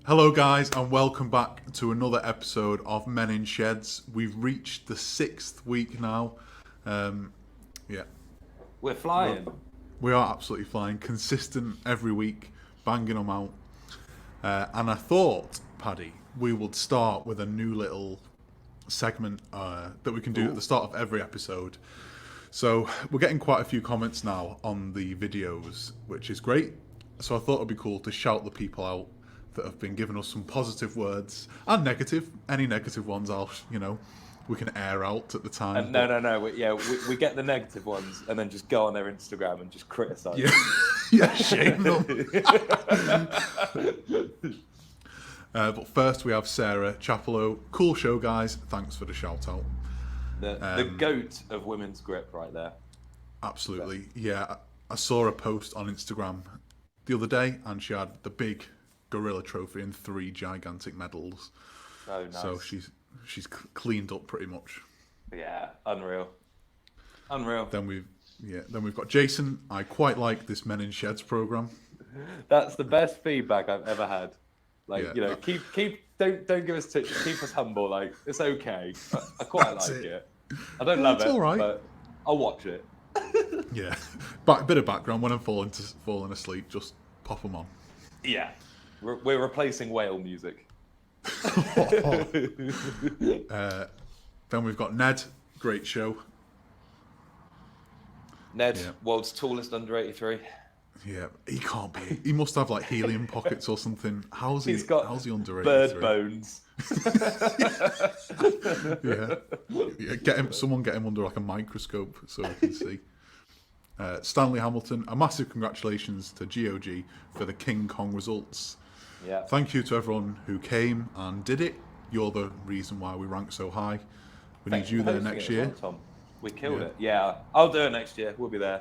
Hello guys and welcome back to another episode of Men in Sheds. We've reached the 6th week now. Yeah. We're flying. We are absolutely flying. Consistent every week, banging them out. And I thought, Paddy, we would start with a new little segment that we can do at the start of every episode. So we're getting quite a few comments now on the videos, which is great. So I thought it'd be cool to shout the people out that have been giving us some positive words and negative. Any negative ones, we can air out at the time. No. We get the negative ones and then just go on their Instagram and just criticise. Yeah, shame them. But first we have Sarah Chapello. Cool show, guys. Thanks for the shout out. The goat of women's grip right there. Absolutely. Yeah, I saw a post on Instagram the other day and she had the big gorilla trophy and 3 gigantic medals. Oh, nice. So she's cleaned up pretty much. Yeah, unreal. Then we've got Jason. I quite like this Men in Sheds program. That's the best feedback I've ever had. Yeah, don't give us tips. Keep us humble. Like, it's okay. I quite like it. I don't love it, right. but I'll watch it. Yeah, but a bit of background when I'm falling asleep, just pop them on. Yeah, we're replacing whale music. Then we've got Ned. Great show. Ned, world's tallest under 83. Yeah, he can't be. He must have like helium pockets or something. How's he under 83? Bird bones. Yeah. Someone get him under like a microscope so we can see. Stanley Hamilton, a massive congratulations to GOG for the King Kong results. Yeah. Thank you to everyone who came and did it. You're the reason why we rank so high. We need you there next year. Well, Tom. We killed it. Yeah, I'll do it next year. We'll be there.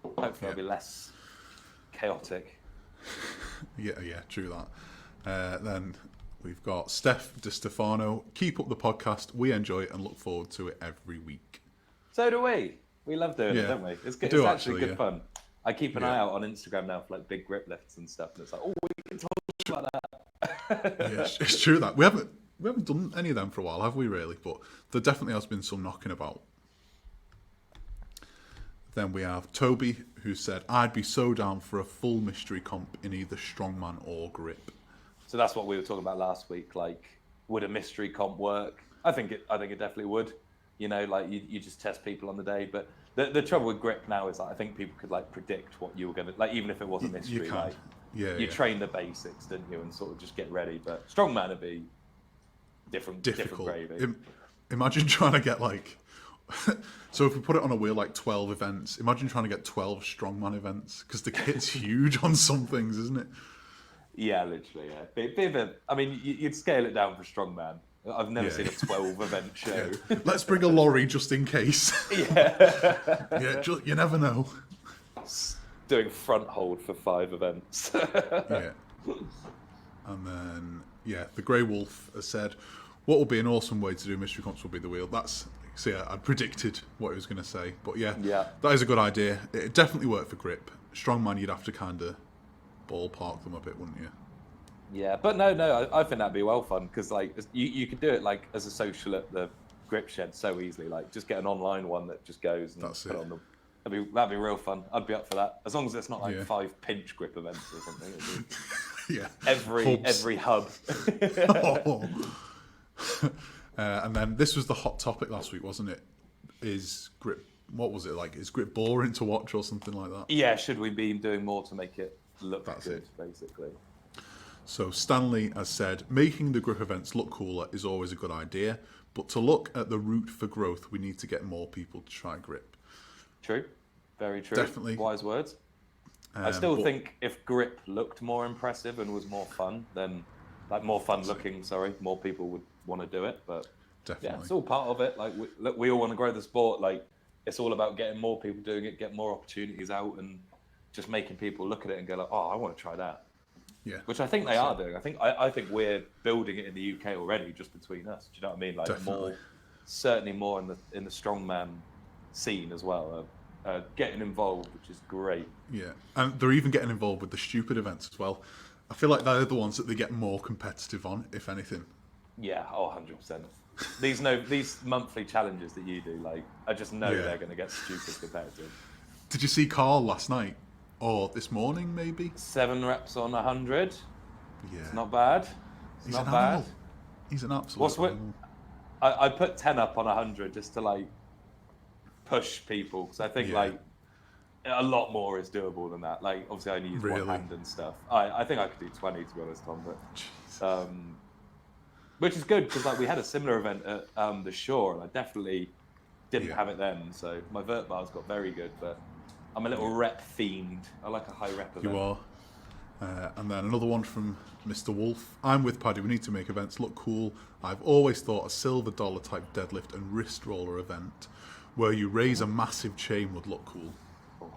Hopefully it'll be less chaotic. Yeah, true that. Then we've got Steph DiStefano. Keep up the podcast. We enjoy it and look forward to it every week. So do we. We love doing it, don't we? It's actually good fun. I keep an eye out on Instagram now for like big grip lifts and stuff, and it's like, oh, we can talk about that. Yeah, it's true that we haven't done any of them for a while, have we? Really, but there definitely has been some knocking about. Then we have Toby, who said, "I'd be so down for a full mystery comp in either strongman or grip." So that's what we were talking about last week. Like, would a mystery comp work? I think it definitely would. You know, like you just test people on the day. But the trouble with grip now is that I think people could like predict what you were gonna like, even if it was a mystery. You train the basics, didn't you, and sort of just get ready. But strongman would be different gravy. Imagine trying to get like. So if we put it on a wheel, like 12 events, imagine trying to get 12 strongman events, because the kit's huge on some things, isn't it? Yeah, literally, yeah. I mean, you'd scale it down for strongman. I've never seen a 12 event show. Yeah. Let's bring a lorry just in case. Yeah. You never know. Doing front hold for 5 events. Yeah. And then, the Grey Wolf has said, what will be an awesome way to do mystery comps will be the wheel. I predicted what he was going to say. But yeah, that is a good idea. It definitely worked for grip. Strongman, you'd have to kind of ballpark them a bit, wouldn't you? Yeah, but no, I think that'd be well fun, because like you could do it like as a social at the grip shed so easily. Like just get an online one that just goes and put on them. That'd be real fun. I'd be up for that, as long as it's not like 5 pinch grip events or something. Yeah, every hub. And then this was the hot topic last week, wasn't it? Is grip? What was it like? Is grip boring to watch or something like that? Yeah, should we be doing more to make it look good, basically? So Stanley has said, making the grip events look cooler is always a good idea, but to look at the route for growth, we need to get more people to try grip. True, very true. Definitely. Wise words. I still think if grip looked more impressive and was more fun, then more people would want to do it. But definitely, it's all part of it. Like we all want to grow the sport. Like it's all about getting more people doing it, get more opportunities out, and just making people look at it and go like, "Oh, I want to try that." Yeah, which I think they are doing. I think we're building it in the UK already, just between us. Do you know what I mean? Like definitely. Certainly more in the strongman scene as well. Getting involved, which is great. Yeah, and they're even getting involved with the stupid events as well. I feel like they're the ones that they get more competitive on, if anything. Yeah, 100%. These monthly challenges that you do, like, I just know they're going to get stupid competitive. Did you see Carl last night? Or this morning, maybe? 7 reps on 100. Yeah. It's not bad. He's an animal. He's an absolute animal. I put 10 up on 100 just to, like, push people. Because I think, like, a lot more is doable than that. Like, obviously, I only use one hand and stuff. I think I could do 20, to be honest, Tom. But, which is good, because, like, we had a similar event at the Shore, and I definitely didn't have it then. So my vert bars got very good, but I'm a little rep fiend. I like a high rep event. You are. And then another one from Mr. Wolf. I'm with Paddy. We need to make events look cool. I've always thought a silver dollar type deadlift and wrist roller event where you raise a massive chain would look cool.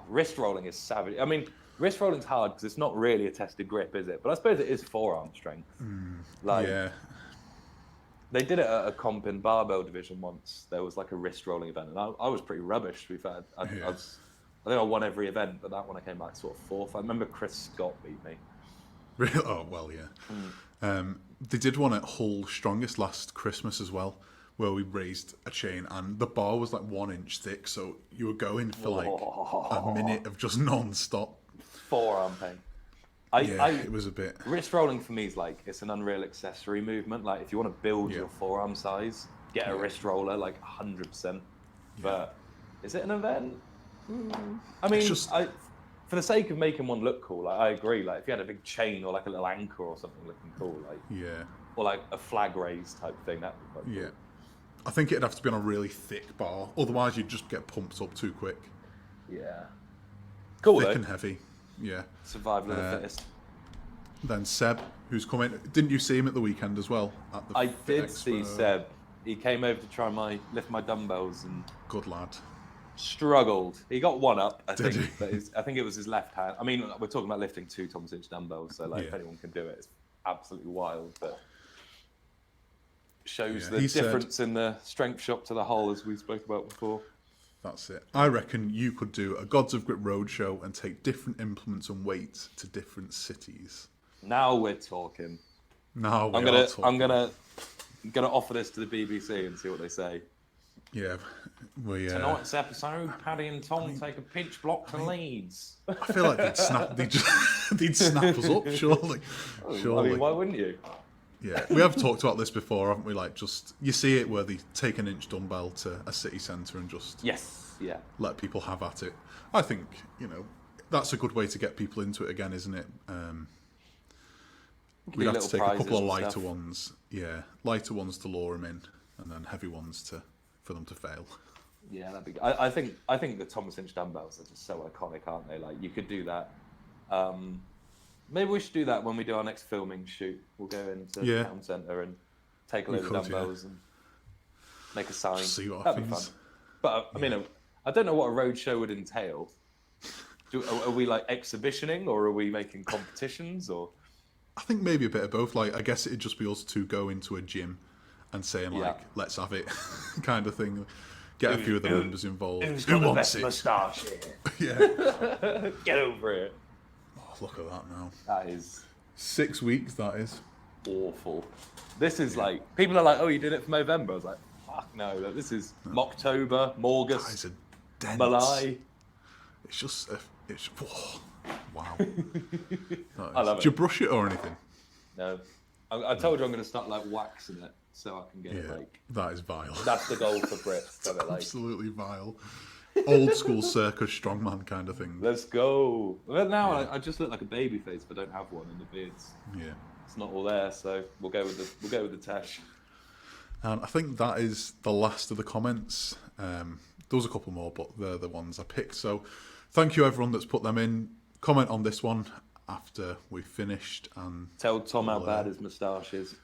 Wrist rolling is savage. I mean, wrist rolling's hard because it's not really a tested grip, is it? But I suppose it is forearm strength. Yeah. They did it at a comp in barbell division once. There was like a wrist rolling event, and I was pretty rubbish, to be fair. I think I won every event, but that one I came back sort of fourth. I remember Chris Scott beat me. Really? Oh, well, yeah. They did one at Hull Strongest last Christmas as well, where we raised a chain, and the bar was like 1 inch thick, so you were going for like a minute of just non-stop. Forearm pain. It was a bit... Wrist rolling for me is like, it's an unreal accessory movement. Like, if you want to build your forearm size, get a wrist roller, like 100%. But is it an event? I mean, for the sake of making one look cool, like, I agree. Like, if you had a big chain or like a little anchor or something looking cool, like, or like a flag raise type thing, that'd be quite cool. Yeah. I think it'd have to be on a really thick bar, otherwise you'd just get pumped up too quick. Yeah. Cool, thick though. and heavy. Yeah. Survival of the fittest. Then Seb, who's coming. Didn't you see him at the weekend as well? At the I did see Seb. He came over to try lift my dumbbells and good lad. Struggled. He got one up, I Did think. he? But I think it was his left hand. I mean, we're talking about lifting 2 Thomas Inch dumbbells, so like if anyone can do it, it's absolutely wild. But shows the difference in the strength shop to the Hull, as we spoke about before. That's it. I reckon you could do a Gods of Grip roadshow and take different implements and weights to different cities. Now we're talking. Now I'm gonna offer this to the BBC and see what they say. Yeah, Tonight's episode, Paddy and Tom take a pitch block to Leeds. I feel like they'd snap us up, surely. I mean, why wouldn't you? Yeah, we have talked about this before, haven't we? Like, just you see it where they take an inch dumbbell to a city centre and just let people have at it. I think that's a good way to get people into it again, isn't it? We'd have to take a couple of lighter ones, lighter ones to lure them in, and then heavy ones for them to fail. Yeah, that'd be good. I think the Thomas Inch dumbbells are just so iconic, aren't they? Like, you could do that. Maybe we should do that when we do our next filming shoot. We'll go into the town centre and take a load of dumbbells and make a sign. See what That'd happens. be fun. But I mean, I don't know what a road show would entail. Are we like exhibitioning, or are we making competitions, or? I think maybe a bit of both. Like, I guess it'd just be us to go into a gym and saying like, "Let's have it," kind of thing. Get a few of the members involved. Who wants it? Moustache here. Get over it. Oh, look at that now. That is 6 weeks. That is awful. This is like, people are like, "Oh, you did it for November." I was like, "Fuck no! This is October, August, July." It's just, wow. I love it. Do you brush it or anything? No, I told you I'm going to start like waxing it so I can get it like. That is vile. That's the goal for Brit. Absolutely vile. Old school circus strongman kind of thing. Let's go. Well, now I just look like a baby face, but don't have one, and the beard's it's not all there. So we'll go with the tash. And I think that is the last of the comments. There was a couple more, but they're the ones I picked. So thank you everyone that's put them in. Comment on this one after we've finished, and tell Tom how bad his moustache is.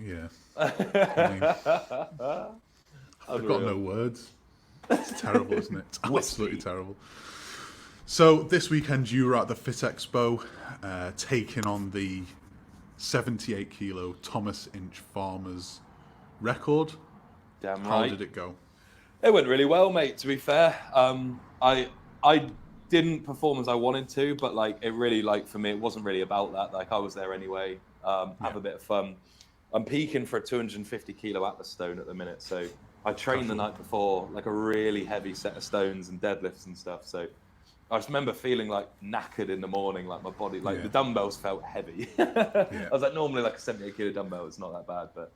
Yeah. I mean, I've got no words. It's terrible, isn't it? It's absolutely terrible. So this weekend you were at the Fit Expo, taking on the 78 kilo Thomas Inch Farmers record. Damn right. How did it go? It went really well, mate. To be fair, I didn't perform as I wanted to, but like it really, like for me, it wasn't really about that. Like I was there anyway, have a bit of fun. I'm peaking for a 250 kilo Atlas stone at the minute, so I trained the night before like a really heavy set of stones and deadlifts and stuff. So I just remember feeling like knackered in the morning, like my body, like the dumbbells felt heavy. I was like, normally like a 78 kilo dumbbell is not that bad, but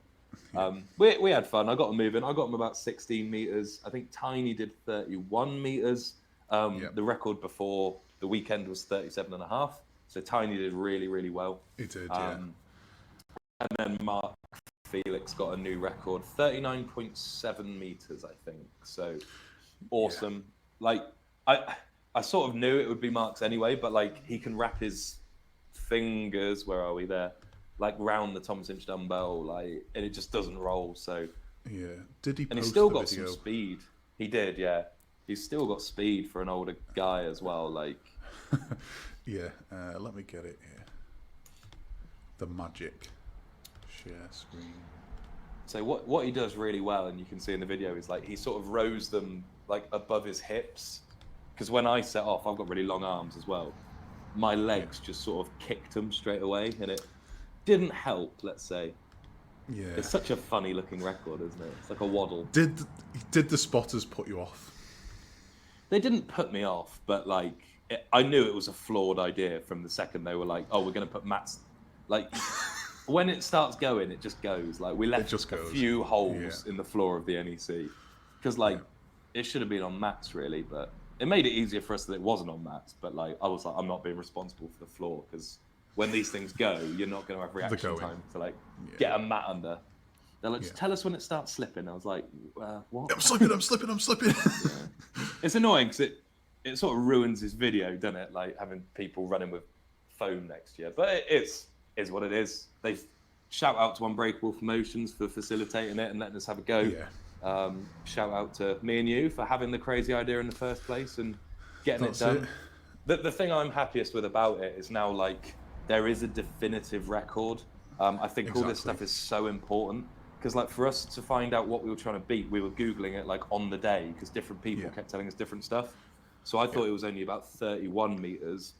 we had fun. I got them moving. I got them about 16 meters. I think Tiny did 31 meters. The record before the weekend was 37 and a half. So Tiny did really, really well. He did, And then Mark Felix got a new record, 39.7 meters, I think. So awesome. Like I sort of knew it would be Mark's anyway, but like he can wrap his fingers, where are we there? Like round the Thomas Inch dumbbell, like, and it just doesn't roll. So did he? And he's still got some speed. He did, yeah. He's still got speed for an older guy as well. Like, let me get it here. The magic share screen. So what he does really well, and you can see in the video, is like he sort of rows them like above his hips. Because when I set off, I've got really long arms as well. My legs just sort of kicked them straight away, and it didn't help, let's say. Yeah. It's such a funny looking record, isn't it? It's like a waddle. Did the spotters put you off? They didn't put me off, but like I knew it was a flawed idea from the second they were like, "Oh, we're going to put mats." Like when it starts going, it just goes. Like we left a few holes in the floor of the NEC because like it should have been on mats really, but it made it easier for us that it wasn't on mats. But like I was like, I'm not being responsible for the floor because when these things go, you're not going to have reaction time to like get a mat under. They're like, just tell us when it starts slipping. I was like, what? I'm slipping. It's annoying because it sort of ruins his video, doesn't it? Like having people running with foam next to you. But it is what it is. They shout out to Unbreakable Promotions for facilitating it and letting us have a go. Yeah. Shout out to me and you for having the crazy idea in the first place and getting it done. The thing I'm happiest with about it is now like there is a definitive record. I think all this stuff is so important. Because like for us to find out what we were trying to beat, we were Googling it like on the day because different people kept telling us different stuff. So I thought it was only about 31 meters.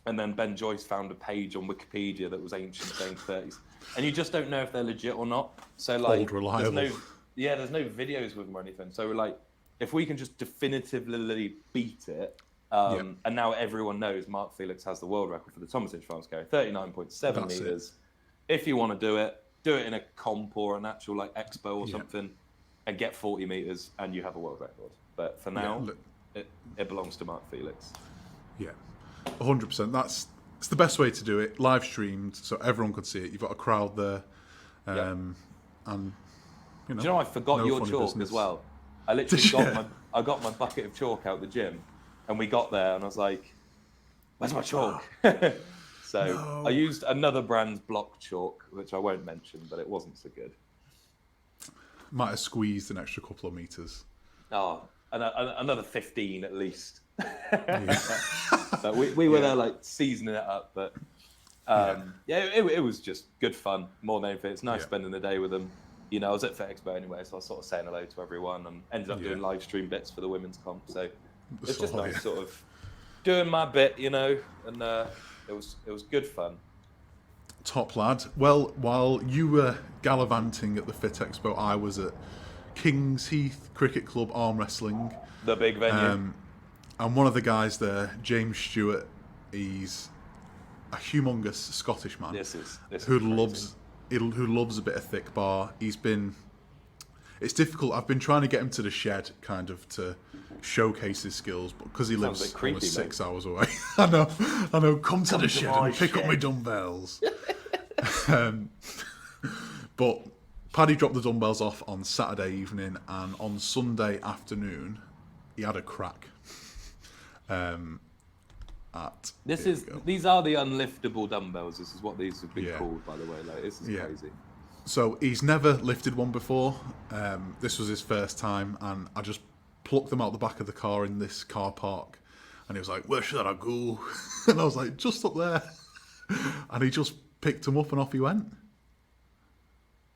And then Ben Joyce found a page on Wikipedia that was ancient saying 30s. And you just don't know if they're legit or not. So like, old reliable. There's no videos with them or anything. So we're like, if we can just definitively beat it, and now everyone knows Mark Felix has the world record for the Thomas Inch Farms carry, 39.7 meters. If you want to do it in a comp or an actual like expo or something and get 40 meters and you have a world record. But for now, it belongs to Mark Felix. Yeah, 100%. It's the best way to do it. Live streamed so everyone could see it. You've got a crowd there. And, you know, I forgot your chalk business as well. I literally got my bucket of chalk out the gym and we got there and I was like, where's my chalk? So I used another brand's block chalk, which I won't mention, but it wasn't so good. Might have squeezed an extra couple of meters. Oh, another 15 at least. So we were there like seasoning it up, but it was just good fun. More than anything, it's nice spending the day with them. You know, I was at Fit Expo anyway, so I was sort of saying hello to everyone and ended up doing live stream bits for the women's comp. So it's just nice sort of doing my bit, you know, and it was good fun. Top lad. Well, while you were gallivanting at the Fit Expo, I was at Kings Heath Cricket Club arm wrestling. The big venue. And one of the guys there, James Stewart, he's a humongous Scottish man who loves a bit of thick bar. It's difficult. I've been trying to get him to the shed kind of to showcase his skills, but because he lives almost 6 hours away. I know. Come to the shed and pick up my dumbbells. But Paddy dropped the dumbbells off on Saturday evening, and on Sunday afternoon, he had a crack. These are the unliftable dumbbells. This is what these have been called, by the way. Like, this is crazy. So he's never lifted one before. This was his first time, and I just plucked them out the back of the car in this car park, and he was like, "Where should I go?" And I was like, "Just up there." And he just picked them up, and off he went.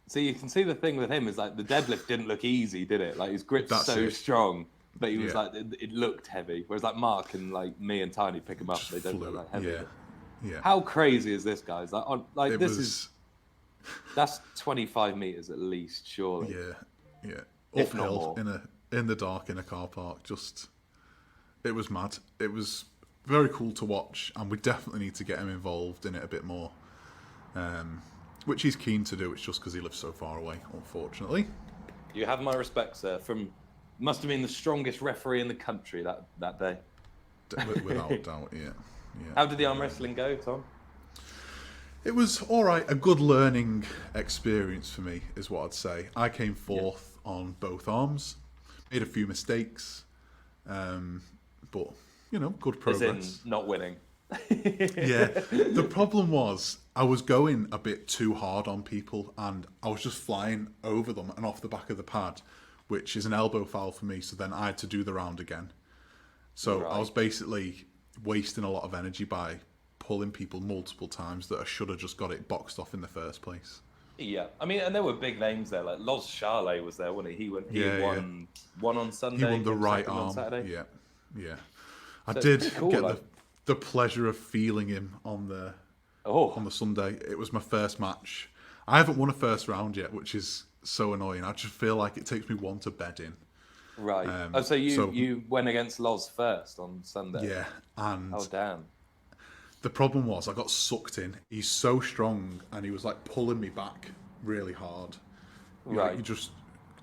So you can see the thing with him is like the deadlift didn't look easy, did it? Like his grip's so strong. but he was like, it looked heavy. Whereas like Mark and like me and Tiny pick him up, they don't look like heavy. Yeah. How crazy is this, guys? Like, that's 25 meters at least, surely. Yeah. If not Uphill more. in the dark in a car park. It was mad. It was very cool to watch, and we definitely need to get him involved in it a bit more. Which he's keen to do. It's just because he lives so far away, unfortunately. You have my respect, sir. Must have been the strongest referee in the country that day. Without a doubt, yeah. How did the arm wrestling go, Tom? It was all right. A good learning experience for me is what I'd say. I came fourth on both arms, made a few mistakes, but good progress. As in not winning. Yeah. The problem was I was going a bit too hard on people, and I was just flying over them and off the back of the pad, which is an elbow foul for me. So then I had to do the round again. So I was basically wasting a lot of energy by pulling people multiple times that I should have just got it boxed off in the first place. Yeah, I mean, and there were big names there. Like Loz Charlet was there, wasn't he? He won one on Sunday. He won the right arm. On Saturday. Yeah. I did get the pleasure of feeling him on the Sunday. It was my first match. I haven't won a first round yet, which is so annoying. I just feel like it takes me one to bed in. Right. So you went against Loz first on Sunday. Yeah, and damn. The problem was I got sucked in. He's so strong, and he was like pulling me back really hard. You're just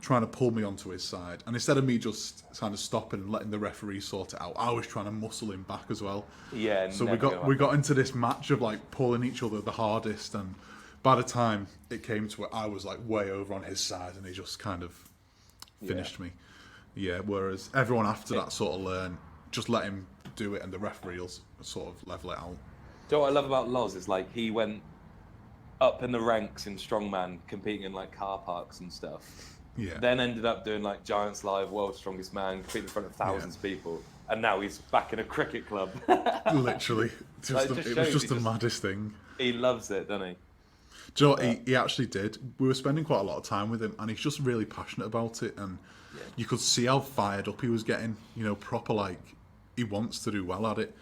trying to pull me onto his side, and instead of me just kind of stopping and letting the referee sort it out, I was trying to muscle him back as well. Yeah. So we got into this match of like pulling each other the hardest, and by the time it came to it, I was like way over on his side, and he just kind of finished me. Yeah. Whereas everyone after that sort of learned, just let him do it, and the referee will sort of level it out. Do you know what I love about Loz is like he went up in the ranks in strongman, competing in like car parks and stuff. Yeah. Then ended up doing like Giants Live, World's Strongest Man, competing in front of thousands of people, and now he's back in a cricket club. Literally, it was just the maddest thing. He loves it, doesn't he? Do you know what he actually did? We were spending quite a lot of time with him, and he's just really passionate about it, and you could see how fired up he was getting. Proper like he wants to do well at it.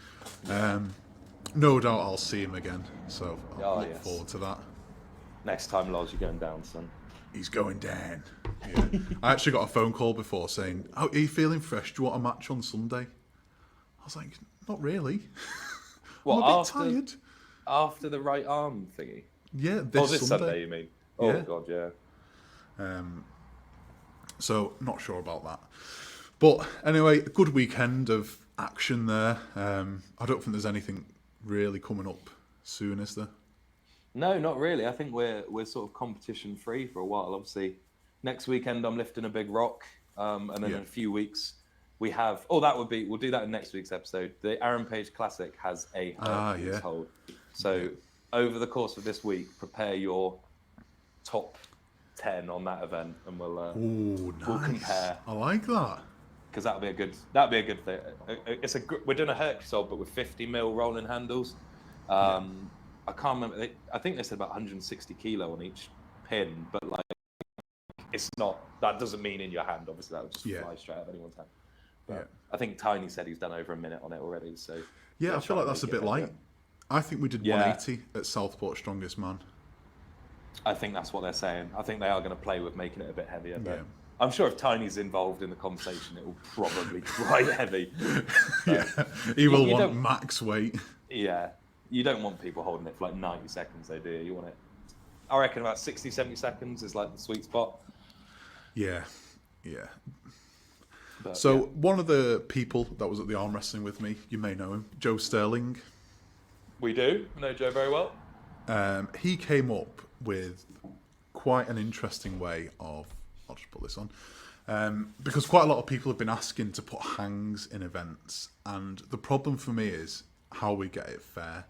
No doubt I'll see him again, so I'll look forward to that. Next time, Loz, you're going down, son. He's going down. Yeah. I actually got a phone call before saying, "Oh, are you feeling fresh? Do you want a match on Sunday?" I was like, "Not really. I'm a bit tired." After the right arm thingy? Yeah, this Sunday you mean? Oh, God, yeah. So, not sure about that. But anyway, a good weekend of action there. I don't think there's anything really coming up soon, is there? No, not really. I think we're sort of competition free for a while. Obviously, next weekend I'm lifting a big rock, and then in a few weeks we have. We'll do that in next week's episode. The Aaron Page Classic has a hold. So over the course of this week, prepare your top 10 on that event, and we'll compare. I like that. Because that'd be a good thing. We're doing a Hercules hold, but with 50mm rolling handles. I can't remember. I think they said about 160 kilo on each pin, but like it's not. That doesn't mean in your hand. Obviously, that would just fly straight out of anyone's hand. But I think Tiny said he's done over a minute on it already. So I feel like that's a bit light. I think we did 180 at Southport Strongest Man. I think that's what they're saying. I think they are going to play with making it a bit heavier. But I'm sure if Tiny's involved in the conversation, it will probably be quite heavy. He will want max weight. Yeah. You don't want people holding it for like 90 seconds, though, do you? You want it, I reckon, about 60, 70 seconds is like the sweet spot. Yeah. But, so one of the people that was at the arm wrestling with me, you may know him, Joe Sterling. We do. I know Joe very well. He came up with quite an interesting way of... I'll just put this on. Because quite a lot of people have been asking to put hangs in events. And the problem for me is how we get it fair.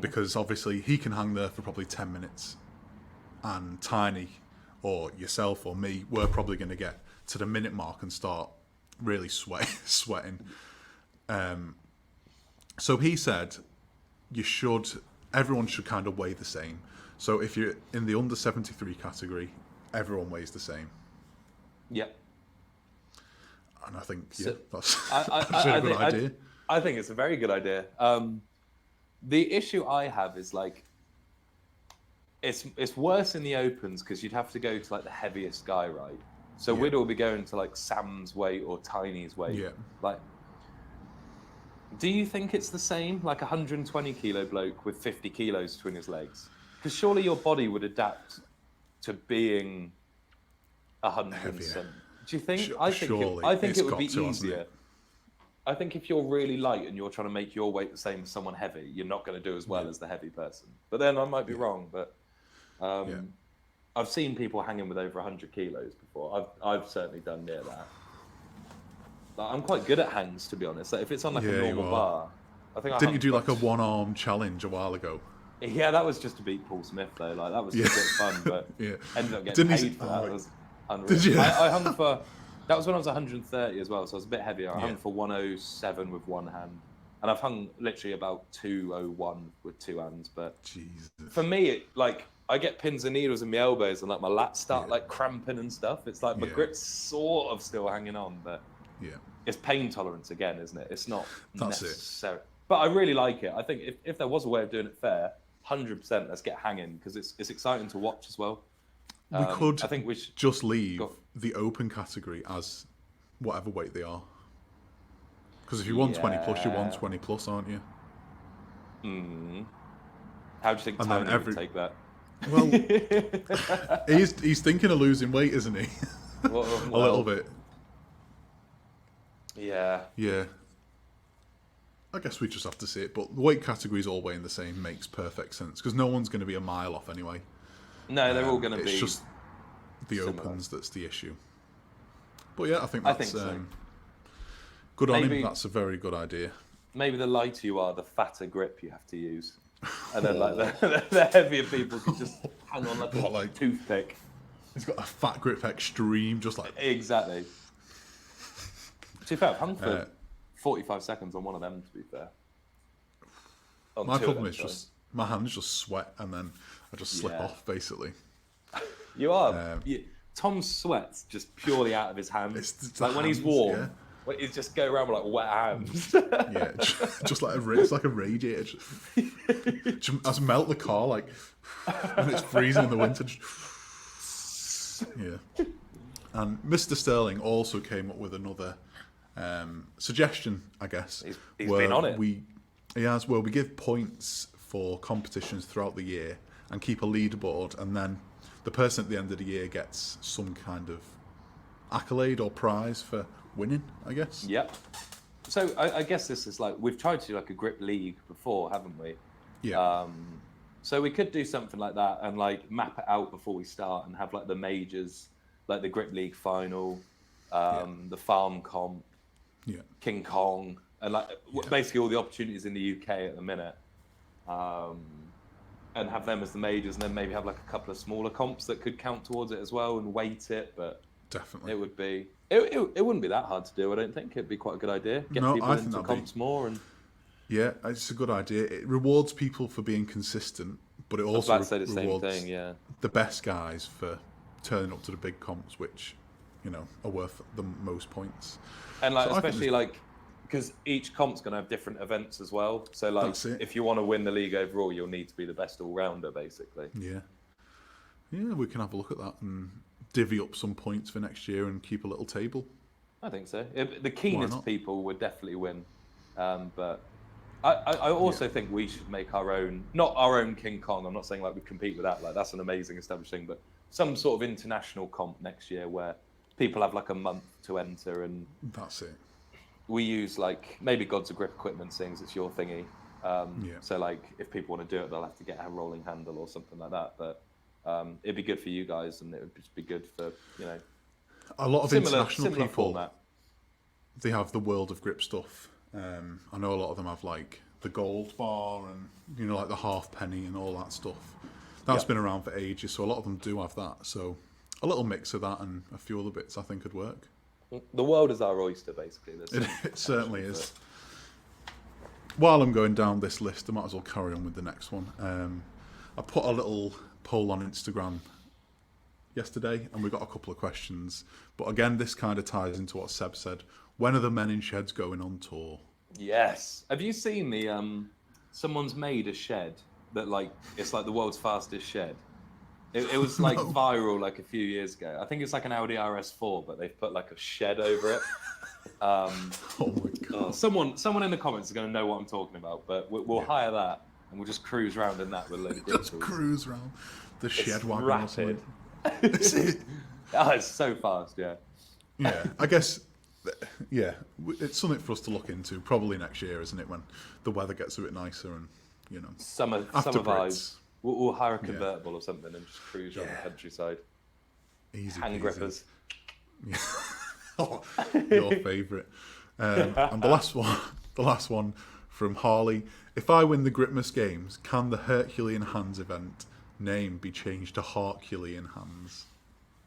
Because obviously he can hang there for probably 10 minutes. And Tiny, or yourself or me, we're probably going to get to the minute mark and start really sweating. So he said everyone should kind of weigh the same. So if you're in the under 73 category, everyone weighs the same. Yep. And I think So, that's I, actually a good think, idea. I think it's a very good idea. The issue I have is like, it's worse in the opens because you'd have to go to like the heaviest guy, right? So we'd all be going to like Sam's weight or Tiny's weight. Yeah. Like, do you think it's the same, like a 120 kilo bloke with 50 kilos between his legs? Because surely your body would adapt to being 100 and Heavier. some. Do you think? Surely, I think it's it would got be to, hasn't easier. it? I think if you're really light and you're trying to make your weight the same as someone heavy, you're not going to do as well as the heavy person. But then I might be wrong. But I've seen people hanging with over 100 kilos before. I've certainly done near that. Like, I'm quite good at hangs, to be honest. Like, if it's on like a normal bar, I think. Didn't you do like a one-arm challenge a while ago? Yeah, that was just to beat Paul Smith though. Like that was just a bit fun, but ended up getting paid for that. It was unreal. Did you? I hung for. That was when I was 130 as well, so I was a bit heavier. I hung for 107 with one hand, and I've hung literally about 201 with two hands. But Jesus. for me, it like I get pins and needles in my elbows, and like my lats start like cramping and stuff. It's like my grip's sort of still hanging on, but it's pain tolerance again, isn't it? It's not necessary. But I really like it. I think if there was a way of doing it fair, 100%, let's get hanging because it's exciting to watch as well. We could I think we should just leave the open category as whatever weight they are. Because if you're 120 plus, you're 120 plus, aren't you? How do you think Tony would take that? Well, he's thinking of losing weight, isn't he? A little bit. Yeah. Yeah. I guess we just have to see it. But the weight categories all weighing the same makes perfect sense because no one's going to be a mile off anyway. No, they're all going to be. It's just the similar. opens that's the issue. But yeah, I think that's so. Good on him. That's a very good idea. Maybe the lighter you are, the fatter grip you have to use. And then like the heavier people can just hang on like a toothpick. He's got a fat grip extreme, just like... Exactly. To be fair, I've hung for 45 seconds on one of them, to be fair. My problem is just, my hands just sweat and then I just slip off, basically. You are. Tom sweats just purely out of his hands. It's like when he's warm, he's just go around with like wet hands. Yeah, just like it's like a radiator. Just melt the car like when it's freezing in the winter. Yeah. And Mr. Sterling also came up with another suggestion, I guess. He's been on it. He has. Well, we give points for competitions throughout the year and keep a leaderboard, and then the person at the end of the year gets some kind of accolade or prize for winning, I guess. Yep. So I guess this is like, we've tried to do like a grip league before, haven't we? Yeah. So we could do something like that and like map it out before we start and have like the majors, like the grip league final, the farm comp, King Kong, and like basically all the opportunities in the UK at the minute. And have them as the majors, and then maybe have like a couple of smaller comps that could count towards it as well and weight it. But definitely, it would be it wouldn't be that hard to do. I don't think it'd be quite a good idea. Get people into comps more, and it's a good idea. It rewards people for being consistent, but it also rewards the best guys for turning up to the big comps, which are worth the most points. And like especially like. Because each comp's going to have different events as well. So, like, if you want to win the league overall, you'll need to be the best all-rounder, basically. Yeah. Yeah, we can have a look at that and divvy up some points for next year and keep a little table. I think so. The keenest people would definitely win. But I also think we should make our own, not our own King Kong. I'm not saying, like, we compete with that. Like, that's an amazing established thing. But some sort of international comp next year where people have, like, a month to enter. And that's it. We use like maybe Gods of Grip equipment, seeing as it's your thingy. So like if people want to do it, they'll have to get a rolling handle or something like that. But it'd be good for you guys, and it would just be good for a lot of international people. Format. They have the World of Grip stuff. I know a lot of them have like the gold bar and like the half penny and all that stuff. That's been around for ages, so a lot of them do have that. So a little mix of that and a few other bits I think could work. The world is our oyster, basically. It certainly is. While I'm going down this list, I might as well carry on with the next one. I put a little poll on Instagram yesterday, and we got a couple of questions. But again, this kind of ties into what Seb said. When are the Men in Sheds going on tour? Yes. Have you seen the someone's made a shed that like it's like the world's fastest shed? It was like viral like a few years ago. I think it's like an Audi RS4, but they've put like a shed over it. Oh my god! Someone in the comments is going to know what I'm talking about, but we'll hire that and we'll just cruise around in that with a load of just cruise around the shed wagon. Rapid. Is it? Oh, it's so fast, yeah. Yeah, I guess. Yeah, it's something for us to look into. Probably next year, isn't it? When the weather gets a bit nicer and summer vibes. We'll hire a convertible or something and just cruise around the countryside. Easy. Hand grippers. Yeah. Oh, your favourite. And the last one from Harley. If I win the Gripmas Games, can the Herculean Hands event name be changed to Herculean Hands?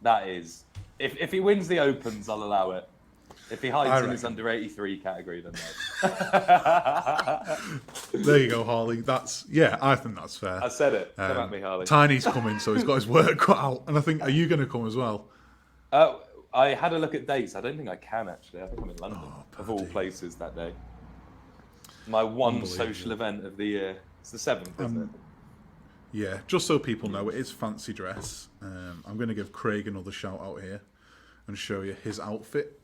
That is. If he wins the Opens, I'll allow it. If he hides in his under 83 category, then no. There you go, Harley. I think that's fair. I said it. Come at me, Harley. Tiny's coming, so he's got his work cut out. And I think, are you going to come as well? I had a look at dates. I don't think I can, actually. I think I'm in London, of all places, that day. My one social event of the year. It's the 7th, isn't it? Yeah, just so people know, it is fancy dress. I'm going to give Craig another shout out here and show you his outfit.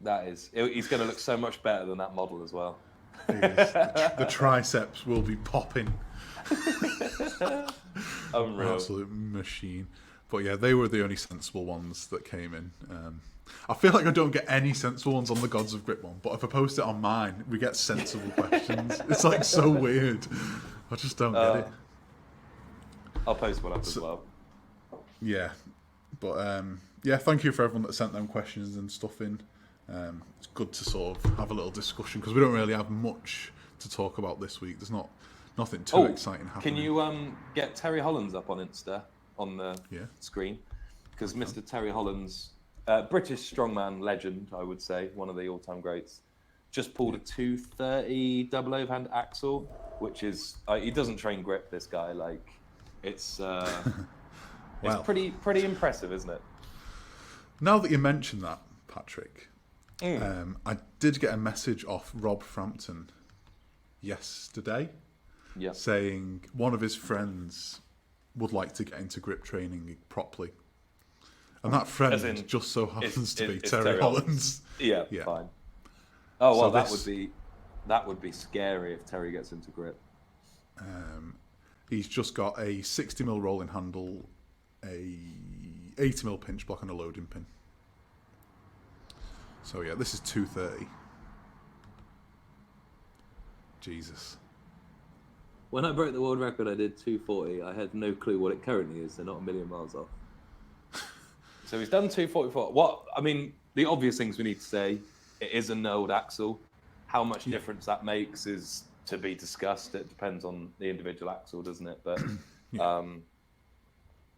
He's going to look so much better than that model as well. The triceps will be popping. Unreal. Absolute machine. But yeah, they were the only sensible ones that came in. I feel like I don't get any sensible ones on the Gods of Grip one, but if I post it on mine, we get sensible questions. It's like so weird. I just don't get it. I'll post one up as well. Yeah. But thank you for everyone that sent them questions and stuff in. It's good to sort of have a little discussion because we don't really have much to talk about this week. There's nothing too exciting happening. Can you get Terry Hollands up on Insta on the screen? Because Mr. Terry Hollands, British strongman legend, I would say, one of the all-time greats, just pulled a 230 double overhand axle, which is he doesn't train grip. This guy, like, it's it's pretty impressive, isn't it? Now that you mention that, Patrick. I did get a message off Rob Frampton yesterday saying one of his friends would like to get into grip training properly. And that friend just so happens to be Terry Hollands. Yeah, fine. Oh, well, that would be scary if Terry gets into grip. He's just got a 60mm rolling handle, a 80mm pinch block and a loading pin. So yeah, this is 230. Jesus. When I broke the world record, I did 240. I had no clue what it currently is. They're not a million miles off. So he's done 244. The obvious things we need to say, it is a knurled axle. How much difference that makes is to be discussed. It depends on the individual axle, doesn't it? But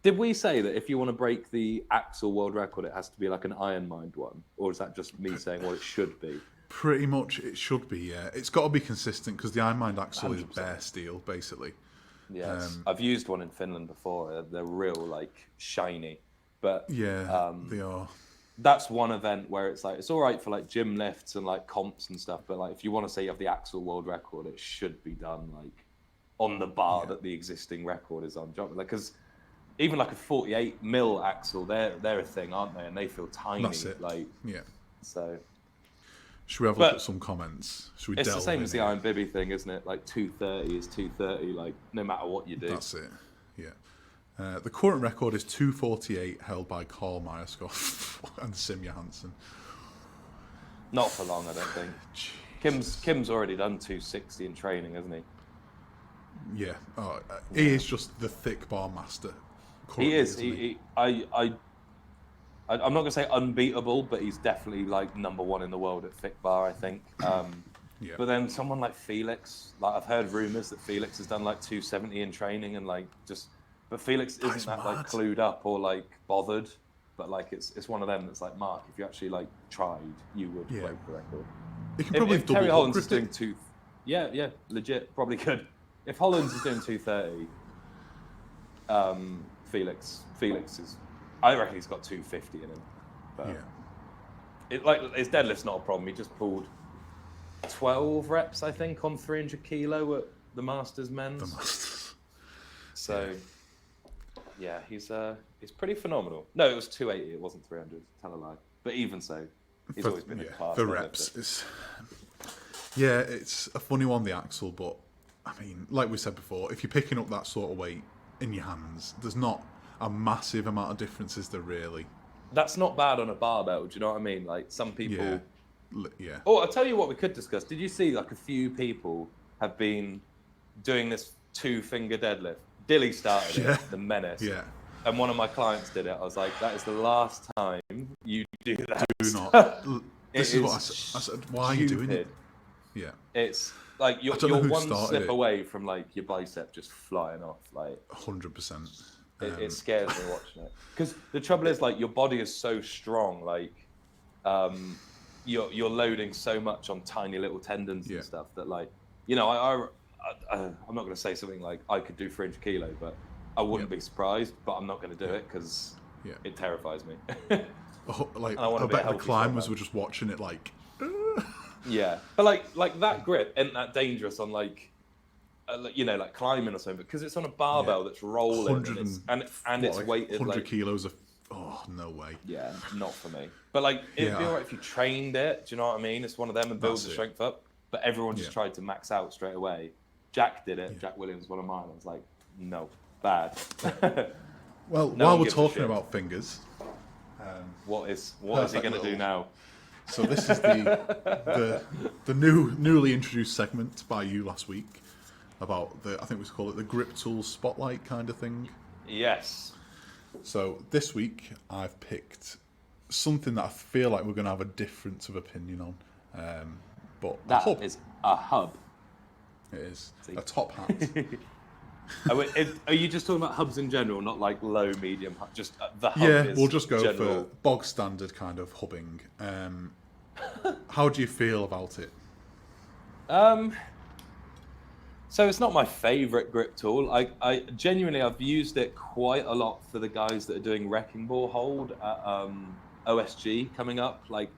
did we say that if you want to break the axle world record, it has to be like an Iron Mind one? Or is that just me saying what it should be? Pretty much it should be, yeah. It's got to be consistent because the Iron Mind axle 100%. Is bare steel, basically. Yes. I've used one in Finland before. They're real, like, shiny. But yeah, they are. That's one event where it's like, it's all right for like gym lifts and like comps and stuff. But like, if you want to say you have the axle world record, it should be done like on the bar that the existing record is on. Like, because even like a 48mm axle, they're a thing, aren't they? And they feel tiny. That's it. Like, yeah. So. Should we have a look at some comments? Should we it's the same as the Iron Bibby thing, isn't it? Like 230 is 230, like no matter what you do. That's it. Yeah. The current record is 248, held by Carl Myerscough and Sim Johansson. Not for long, I don't think. Kim's already done 260 in training, hasn't he? Yeah. He is just the thick bar master. He is. I'm not going to say unbeatable, but he's definitely like number one in the world at thick bar, I think. But then someone like Felix, like I've heard rumours that Felix has done like 270 in training and like just... But Felix isn't that like clued up or like bothered, but like it's one of them that's like, Mark, if you actually like tried, you would break the record. He can probably if Terry Hollands is doing legit, probably could. If Hollands is doing 230, Felix is, I reckon he's got 250 in him. But his deadlift's not a problem. He just pulled 12 reps, I think, on 300 kilo at the Masters men's. So, yeah, he's pretty phenomenal. No, it was 280. It wasn't 300. Tell a lie. But even so, he's always been a class. The reps it's a funny one, the axle, but I mean, like we said before, if you're picking up that sort of weight in your hands, there's not a massive amount of difference, is there really? That's not bad on a barbell, do you know what I mean? Like, some people... Yeah. Oh, I'll tell you what we could discuss. Did you see, like, a few people have been doing this 2-finger deadlift? Dilly started it, the Menace. Yeah. And one of my clients did it. I was like, that is the last time you do that. Do not. This is what I said. Why are you doing it? Yeah. It's like you're one slip away from like your bicep just flying off. Like 100%. It scares me watching it, because the trouble is, like, your body is so strong. Like, you're loading so much on tiny little tendons and stuff that, like, you know, I'm not going to say something like I could do 300 kilo, but I wouldn't be surprised. But I'm not going to do it because it terrifies me. Like, I bet the climbers were just watching it like. Yeah, but like that grip isn't that dangerous on like, you know, like climbing or something, because it's on a barbell that's rolling and it's weighted 100 like kilos of. Oh, no way. Yeah, not for me. But like, it'd be alright if you trained it. Do you know what I mean? It's one of them and builds the strength up. But everyone just tried to max out straight away. Jack did it. Jack Williams, one of mine. I was like, no, bad. Well, while we're talking about fingers, what is he going to do now? So this is the newly introduced segment by you last week about I think we call it the grip tool spotlight kind of thing. Yes. So this week I've picked something that I feel like we're going to have a difference of opinion on. But that is a hub. It is a top hat. Are you just talking about hubs in general, not like low, medium, just the hub? Yeah, we'll just go general... for bog standard kind of hubbing. How do you feel about it? So it's not my favourite grip tool. I genuinely, I've used it quite a lot for the guys that are doing wrecking ball hold at OSG coming up. Like,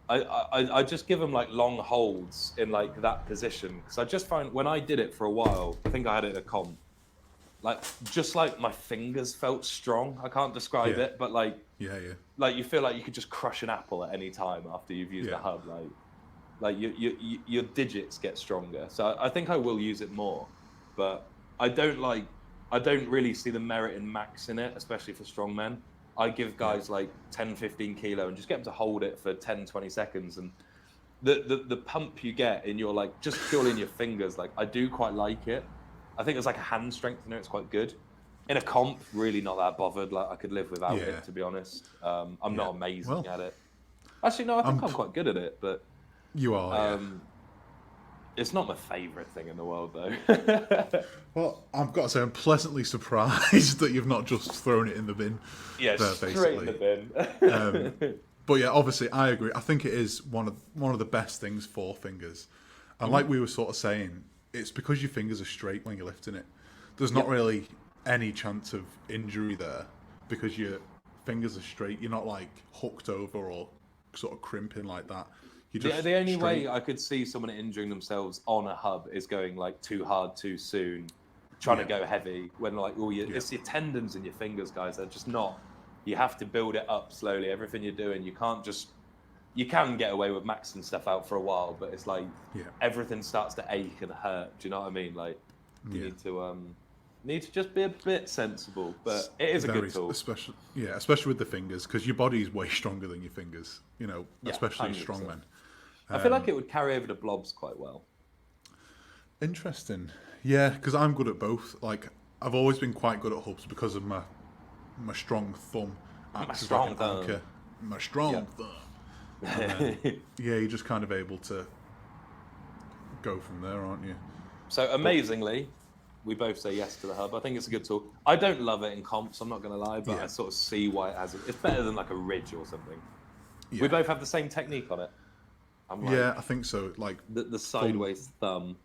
I just give them like long holds in like that position, because I just find when I did it for a while, I think I had it at a comp, like just like my fingers felt strong. I can't describe it, but like like you feel like you could just crush an apple at any time after you've used the hub. Like your digits get stronger. So I think I will use it more, but I don't really see the merit in maxing it, especially for strong men. I give guys like 10, 15 kilo and just get them to hold it for 10, 20 seconds. And the pump you get in your, like, just purely in your fingers, like, I do quite like it. I think it's like a hand strengthener. It's quite good. In a comp, really not that bothered. Like, I could live without it, to be honest. I'm not amazing at it. Actually, no, I think I'm quite good at it, but... You are, It's not my favourite thing in the world, though. Well, I've got to say, I'm pleasantly surprised that you've not just thrown it in the bin. Yeah, straight in the bin. But yeah, obviously, I agree. I think it is one of the best things for fingers. And like we were sort of saying, it's because your fingers are straight when you're lifting it. There's not really any chance of injury there because your fingers are straight. You're not like hooked over or sort of crimping like that. The only way I could see someone injuring themselves on a hub is going like too hard too soon, trying to go heavy, when like it's your tendons in your fingers, guys. They're just not. You have to build it up slowly. Everything you're doing, you can get away with maxing stuff out for a while, but it's like everything starts to ache and hurt. Do you know what I mean? Like you need to just be a bit sensible, but it is a good tool. Especially with the fingers, because your body is way stronger than your fingers. You know, especially 100%. Strong men. I feel like it would carry over to blobs quite well. Interesting. Yeah, because I'm good at both. Like, I've always been quite good at hubs because of my strong thumb. My strong thumb. My strong thumb. And then, you're just kind of able to go from there, aren't you? So, amazingly, we both say yes to the hub. I think it's a good tool. I don't love it in comps, I'm not going to lie, but I sort of see why it has it. It's better than like a ridge or something. Yeah. We both have the same technique on it. Like, I think so. Like the sideways thumb,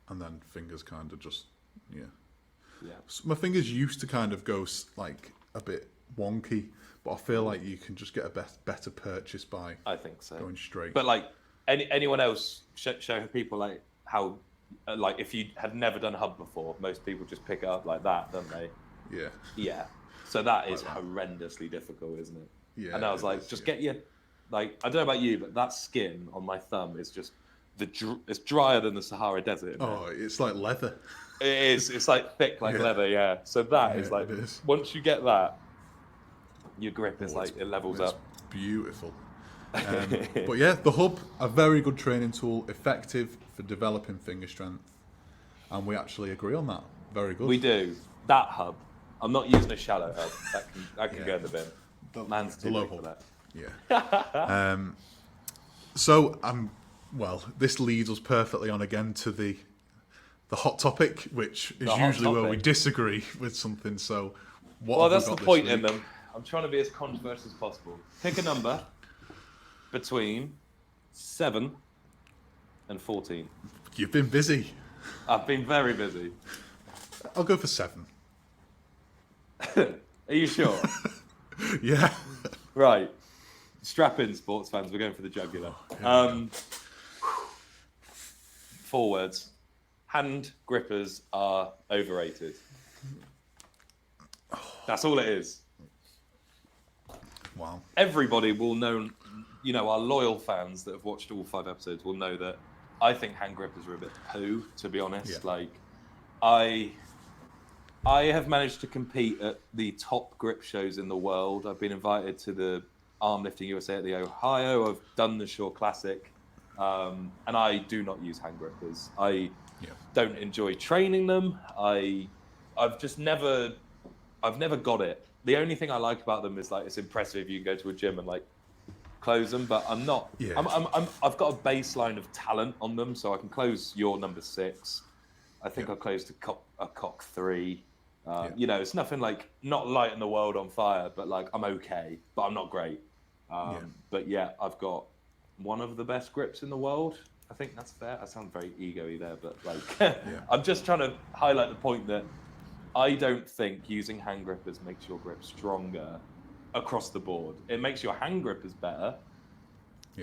and then fingers kind of just My fingers used to kind of go like a bit wonky, but I feel like you can just get a better purchase by I think so. Going straight. But like anyone else show people like how like if you had never done hub before, most people just pick it up like that, don't they? Yeah. Yeah. So that is horrendously difficult, isn't it? Yeah. And I was like, just get your like I don't know about you, but that skin on my thumb is just it's drier than the Sahara Desert. Oh, it's like leather. It is. It's like thick like leather. Yeah. So that is like once you get that, your grip is like it levels up. Beautiful. But yeah, the hub, a very good training tool, effective for developing finger strength, and we actually agree on that. Very good. We do. That hub. I'm not using a shallow hub. That can go in the bin. Man's too big for that. Yeah. So well, this leads us perfectly on again to the hot topic, which is usually where we disagree with something. So, well, that's the point in them. I'm trying to be as controversial as possible. Pick a number between 7 and 14. You've been busy. I've been very busy. I'll go for 7. Are you sure? Yeah. Right. Strap in, sports fans. We're going for the jugular. 4 words. Hand grippers are overrated. That's all it is. Wow. Everybody will know, our loyal fans that have watched all 5 episodes will know that I think hand grippers are a bit poo, to be honest. Yeah. Like, I have managed to compete at the top grip shows in the world. I've been invited to the Armlifting USA at the Ohio. I've done the Shore Classic. And I do not use hand grippers. I don't enjoy training them. I've never got it. The only thing I like about them is like it's impressive if you can go to a gym and like close them, but I'm not. Yeah. I've got a baseline of talent on them, so I can close your number 6. I think I closed a cock 3. It's nothing like not lighting the world on fire, but like I'm okay, but I'm not great. But yeah, I've got one of the best grips in the world. I think that's fair. I sound very ego-y there, but like I'm just trying to highlight the point that I don't think using hand grippers makes your grip stronger across the board. It makes your hand grippers better,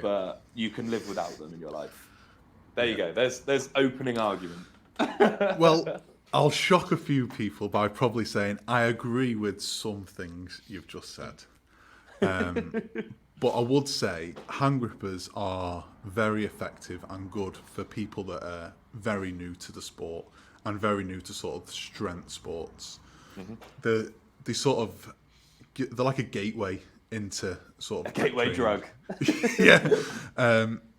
but you can live without them in your life. There you go. There's opening argument. Well, I'll shock a few people by probably saying I agree with some things you've just said. But I would say hand grippers are very effective and good for people that are very new to the sport and very new to sort of strength sports. Mm-hmm. They're like a gateway into sort of a gateway drug. Yeah.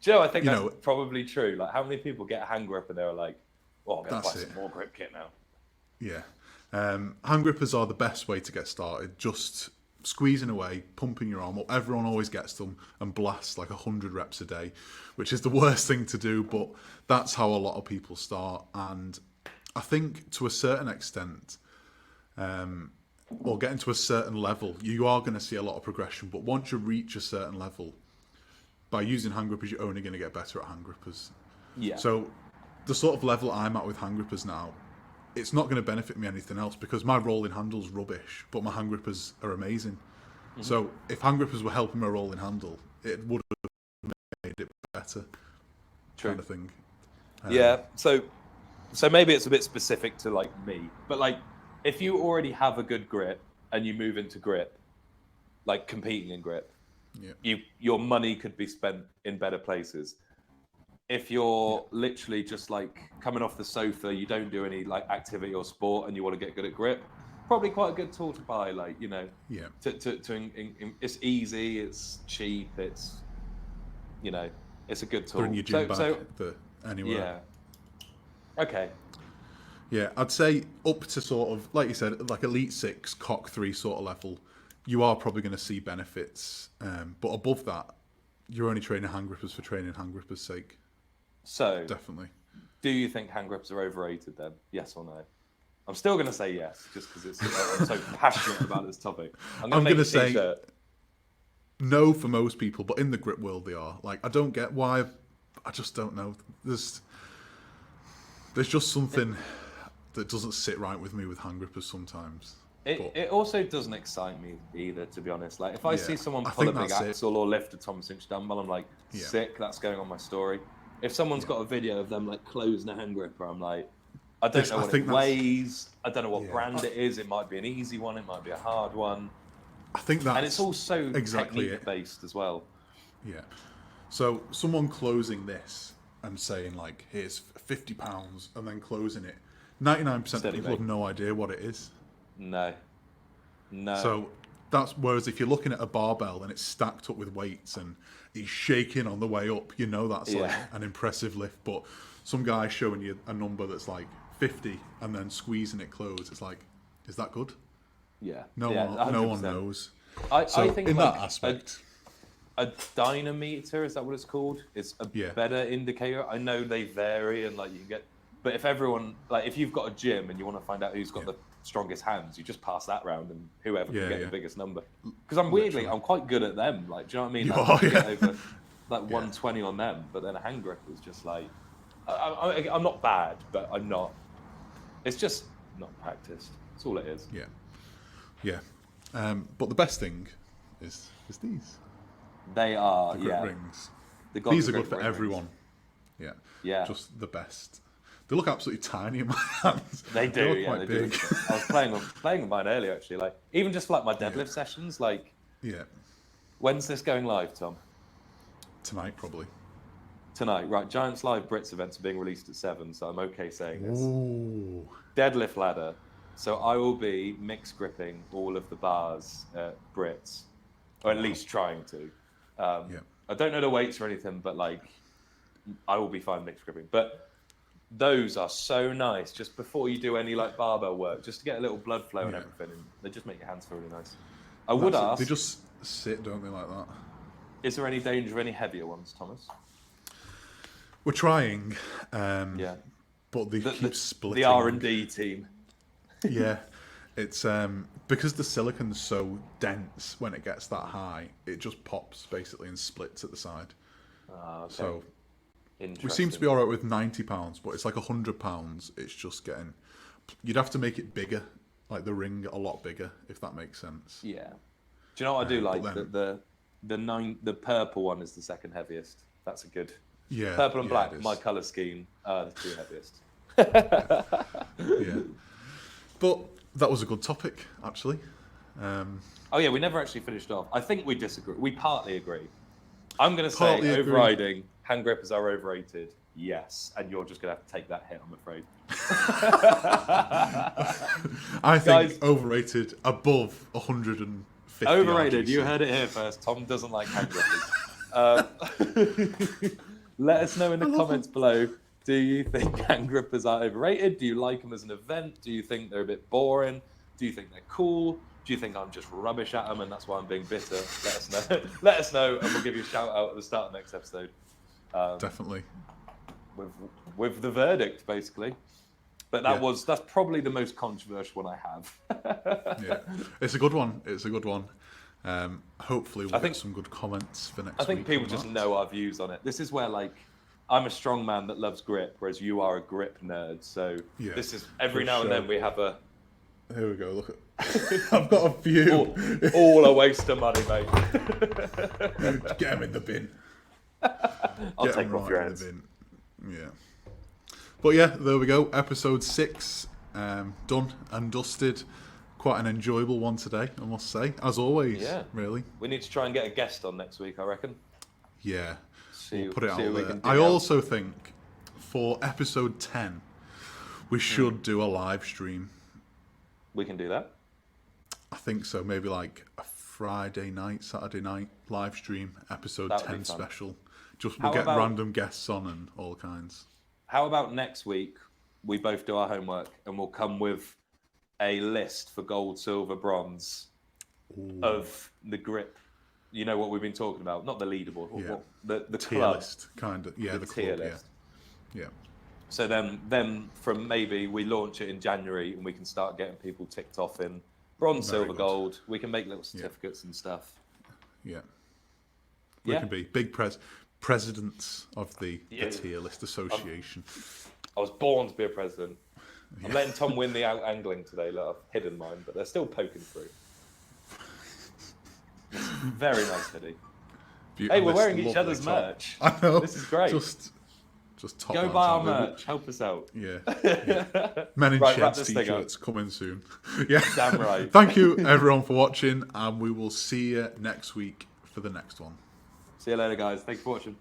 Joe, I think that's probably true. Like, how many people get a hand grip and they're like, "Oh, I'm going to buy some more grip kit now." Yeah. Hand grippers are the best way to get started. Just squeezing away, pumping your arm up. Everyone always gets them and blasts like 100 reps a day, which is the worst thing to do, but that's how a lot of people start. And I think to a certain extent, or getting to a certain level, you are going to see a lot of progression. But once you reach a certain level, by using hand grippers, you're only going to get better at hand grippers. Yeah. So the sort of level I'm at with hand grippers now, it's not going to benefit me anything else because my rolling handle's rubbish, but my hand grippers are amazing. Mm-hmm. So if hand grippers were helping my rolling handle, it would have made it better. True. Kind of thing. Yeah. So maybe it's a bit specific to like me, but like if you already have a good grip and you move into grip, like competing in grip, your money could be spent in better places. If you're literally just like coming off the sofa, you don't do any like activity or sport, and you want to get good at grip, probably quite a good tool to buy. Like it's easy, it's cheap, it's it's a good tool. Bring your gym back anywhere. Yeah. Okay. Yeah, I'd say up to sort of like you said, like Elite 6, Cock 3 sort of level, you are probably going to see benefits. But above that, you're only training hand grippers for training hand grippers' sake. So, definitely. Do you think hand grips are overrated then? Yes or no? I'm still going to say yes, just because I'm so passionate about this topip. I'm going to say no for most people, but in the grip world they are. Like, I don't get why. I just don't know. There's just something. that doesn't sit right with me with hand grippers sometimes. It also doesn't excite me either, to be honest. Like if I see someone I pull a think big that's axle or lift a Thomas Inch dumbbell, I'm like, sick, that's going on my story. If someone's got a video of them like closing a hand gripper, I'm like, I don't know what it weighs. I don't know what brand it is. It might be an easy one. It might be a hard one. I think that's and it's also exactly technique based as well. Yeah. So someone closing this and saying like, here's £50 and then closing it, 99% of people have no idea what it is. No. So that's, whereas if you're looking at a barbell and it's stacked up with weights and he's shaking on the way up, you know that's like an impressive lift. But some guy showing you a number that's like 50 and then squeezing it closed, it's like, is that good? Yeah. No one knows. I think in like that aspect, a dynameter, is that what it's called? It's a better indicator. I know they vary and like you can get, but if everyone, like if you've got a gym and you want to find out who's got the strongest hands, you just pass that round and whoever can get the biggest number. Because I'm quite good at them. Like, do you know what I mean? Like, I can get over like 120 on them, but then a hand grip is just like, I'm not bad, but I'm not. It's just not practiced. That's all it is. Yeah. But the best thing is these. They are, the grip rings. These are good for everyone. Rings. Yeah. Just the best. They look absolutely tiny in my hands. They do, look quite big. Do. I was playing with mine earlier actually. Like even just for like my deadlift sessions. Like, when's this going live, Tom? Tonight, probably. Tonight, right? Giants Live Brits events are being released at 7, so I'm okay saying this. Ooh. Deadlift ladder. So I will be mixed gripping all of the bars at Brits, or at least trying to. I don't know the weights or anything, but like I will be fine mixed gripping. But those are so nice just before you do any like barbell work, just to get a little blood flow and everything. And they just make your hands feel really nice. I would ask. They just sit, don't they, like that? Is there any danger of any heavier ones, Thomas? We're trying. But they keep splitting. The R&D team. Yeah. It's because the silicon's so dense when it gets that high, it just pops basically and splits at the side. Okay. So we seem to be all right with £90, but it's like £100. It's just getting. You'd have to make it bigger, like the ring a lot bigger, if that makes sense. Yeah. Do you know what I do like? The purple one is the second heaviest. That's a good. Yeah. Purple and black, my colour scheme, are the two heaviest. Yeah. But that was a good topic, actually. Oh yeah, we never actually finished off. I think we disagree. We partly agree. I'm going to say overriding, hand grippers are overrated. Yes, and you're just going to have to take that hit, I'm afraid. I think overrated above 150. Overrated. You heard it here first. Tom doesn't like hand grippers. Let us know in the comments below. Do you think hand grippers are overrated? Do you like them as an event? Do you think they're a bit boring? Do you think they're cool? Do you think I'm just rubbish at them and that's why I'm being bitter? Let us know. Let us know and we'll give you a shout out at the start of the next episode. Definitely. With the verdict, basically. But that's probably the most controversial one I have. Yeah, it's a good one. It's a good one. Hopefully we'll get some good comments for next week. I think people just know our views on it. This is where like I'm a strong man that loves grip, whereas you are a grip nerd. So this is every now and then we have a. Here we go. Look at. I've got a few. All a waste of money, mate. Get them in the bin. I'll take them off your hands. Yeah. But yeah, there we go. Episode 6, done and dusted. Quite an enjoyable one today, I must say. As always, really. We need to try and get a guest on next week, I reckon. Yeah. We'll put it out there. I also think for episode 10, we should do a live stream. We can do that. I think so. Maybe like a Friday night, Saturday night live stream, episode 10 special. We'll get random guests on and all kinds. How about next week we both do our homework and we'll come with a list for gold, silver, bronze of the grip. You know what we've been talking about, not the leaderboard, the tier club list, kind of. Yeah, the tier club, list. Yeah. So then from maybe we launch it in January and we can start getting people ticked off in bronze, silver, gold. We can make little certificates and stuff. Yeah. We can be big presidents of the tier list association. I was born to be a president. I'm letting Tom win the out angling today. Look, I've hidden mine, but they're still poking through. Very nice hoodie. Hey, we're wearing each other's merch. I know. This is great. Just top. Go buy our merch. Help us out. Yeah. Men in sheds t-shirts coming soon. Yeah. Damn right. Thank you everyone for watching, and we will see you next week for the next one. See you later, guys. Thanks for watching.